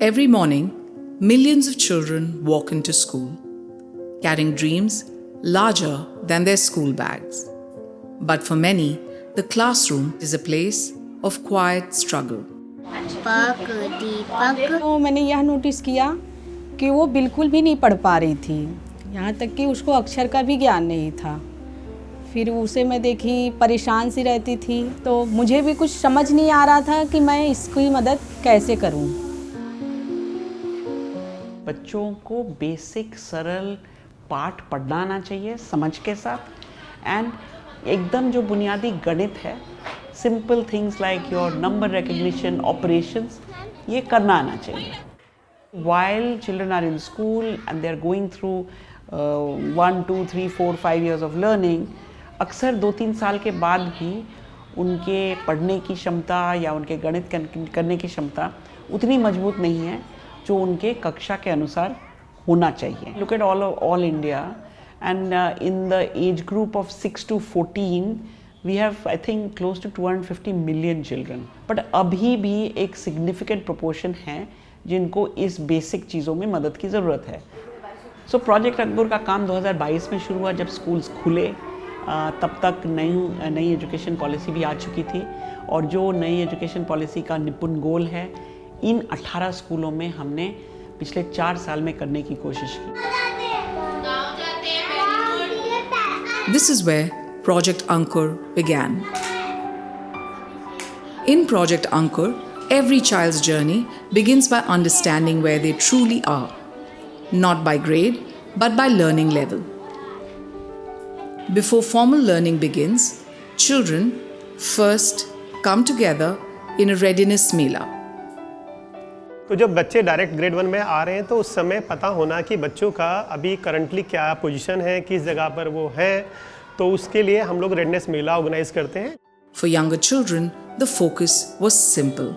Every morning, millions of children walk into school, carrying dreams larger than their school bags. But for many, the classroom is a place of quiet struggle. तो मैंने यह notice किया कि वो बिल्कुल भी नहीं पढ़ पा रही थी, यहाँ तक कि उसको अक्षर का भी ज्ञान नहीं था। फिर उसे मैं देखी परेशान सी रहती थी, तो मुझे भी कुछ समझ नहीं आ रहा था कि मैं इसकी मदद कैसे करूं। बच्चों को बेसिक सरल पाठ पढ़ना आना चाहिए समझ के साथ, एंड एकदम जो बुनियादी गणित है, simple things like your number recognition, operations, ये करना आना चाहिए. While children are in school and they are going through 1, 2, 3, 4, 5 years of learning, अक्सर 2-3 साल के बाद भी उनके पढ़ने की क्षमता या उनके गणित करने की क्षमता उतनी मजबूत नहीं है जो उनके कक्षा के अनुसार होना चाहिए. Look at all India, and in the age group of 6 to 14 we have I think close to 250 million children. But अभी भी एक significant proportion है जिनको इस बेसिक चीज़ों में मदद की ज़रूरत है. सो प्रोजेक्ट अकबर का काम 2022 में शुरू हुआ जब स्कूल्स खुले. तब तक नई एजुकेशन पॉलिसी भी आ चुकी थी, और जो नई एजुकेशन पॉलिसी का निपुण गोल है, इन 18 स्कूलों में हमने पिछले 4 साल में करने की कोशिश की. This is where Project Ankur began. In Project Ankur, every child's journey begins by understanding where they truly are, not by grade, but by learning level. Before formal learning begins, children first come together in a readiness mela. तो जब बच्चे direct grade 1 में आ रहे हैं तो उस समय पता होना कि बच्चों का अभी करंटली क्या पोजीशन है, किस जगह पर वो है, तो उसके लिए हम लोग रेडनेस मेला ऑर्गेनाइज करते हैं. For younger children, the focus was simple,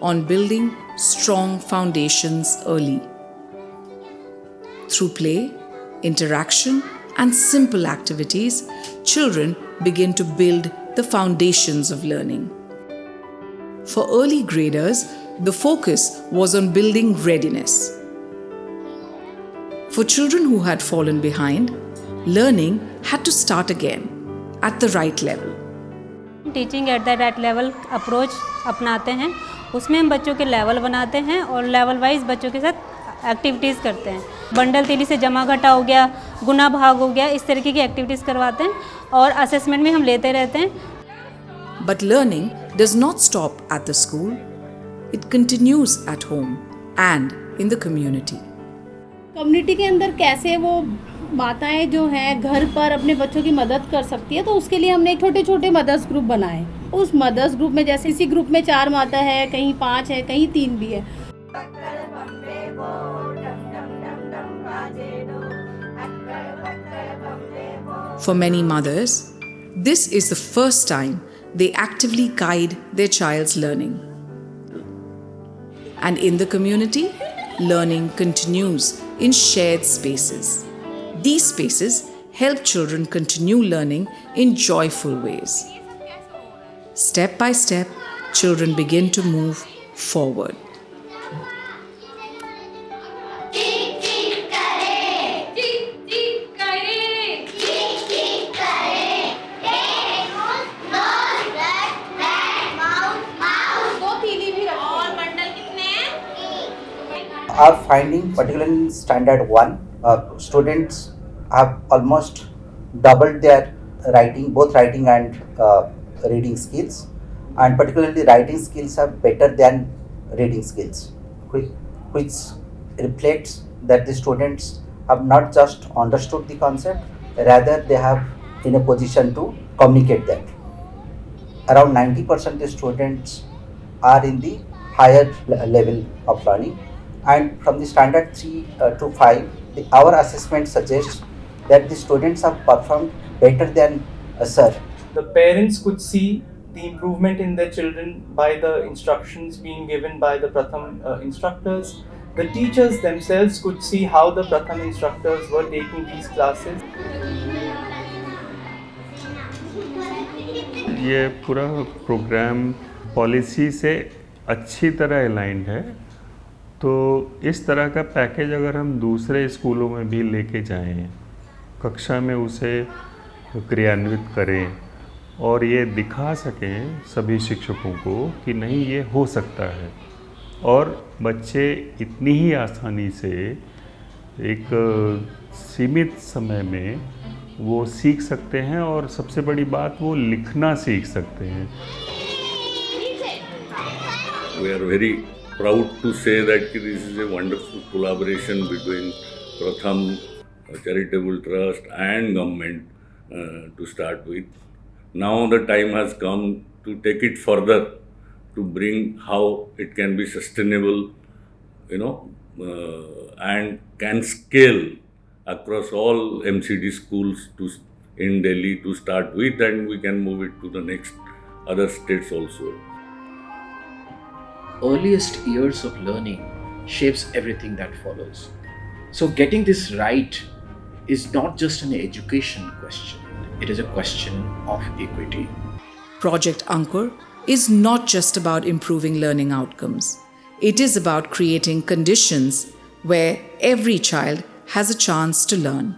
on building strong foundations early. Through play, interaction, and simple activities, children begin to build the foundations of learning. For early graders, the focus was on building readiness. For children who had fallen behind, learning had to start again at the right level. Teaching at the right level approach अपनाते हैं. उसमें हम बच्चों के level बनाते हैं और level wise बच्चों के साथ एक्टिविटीज़ करते हैं. बंडल तीली से जमा घटा हो गया, गुना भाग हो गया, इस तरीके की एक्टिविटीज़ करवाते हैं और असेसमेंट में हम लेते रहते हैं. But learning does not stop at the school. It continues at home and in the community. Community के अंदर कैसे वो माताएं जो हैं घर पर अपने बच्चों की मदद कर सकती है, तो उसके लिए हमने छोटे छोटे मदर्स ग्रुप बनाए. उस मदर्स ग्रुप में जैसे इसी ग्रुप में 4 माता है, कहीं 5 है, कहीं 3 भी है. For many mothers, this is the first time they actively guide their child's learning. And in the community, learning continues in shared spaces. These spaces help children continue learning in joyful ways. Step by step, children begin to move forward. Are finding, particularly in standard 1, students have almost doubled their writing, both writing and reading skills, and particularly writing skills are better than reading skills, which reflects that the students have not just understood the concept, rather they have in a position to communicate that. Around 90% of the students are in the higher level of learning. And from the standard 3 to 5, our assessment suggests that the students have performed better than sir. The parents could see the improvement in their children by the instructions being given by the Pratham instructors. The teachers themselves could see how the Pratham instructors were taking these classes. ये पूरा programme policy से अच्छी तरह aligned है. तो इस तरह का पैकेज अगर हम दूसरे स्कूलों में भी लेके जाएं, कक्षा में उसे क्रियान्वित करें और ये दिखा सकें सभी शिक्षकों को कि नहीं ये हो सकता है, और बच्चे इतनी ही आसानी से एक सीमित समय में वो सीख सकते हैं, और सबसे बड़ी बात वो लिखना सीख सकते हैं। We are very proud to say that this is a wonderful collaboration between Pratham Charitable Trust and government to start with. Now the time has come to take it further, to bring how it can be sustainable, and can scale across all MCD schools in Delhi to start with, and we can move it to the next other states also. Earliest years of learning shapes everything that follows. So getting this right is not just an education question, it is a question of equity. Project Ankur is not just about improving learning outcomes. It is about creating conditions where every child has a chance to learn.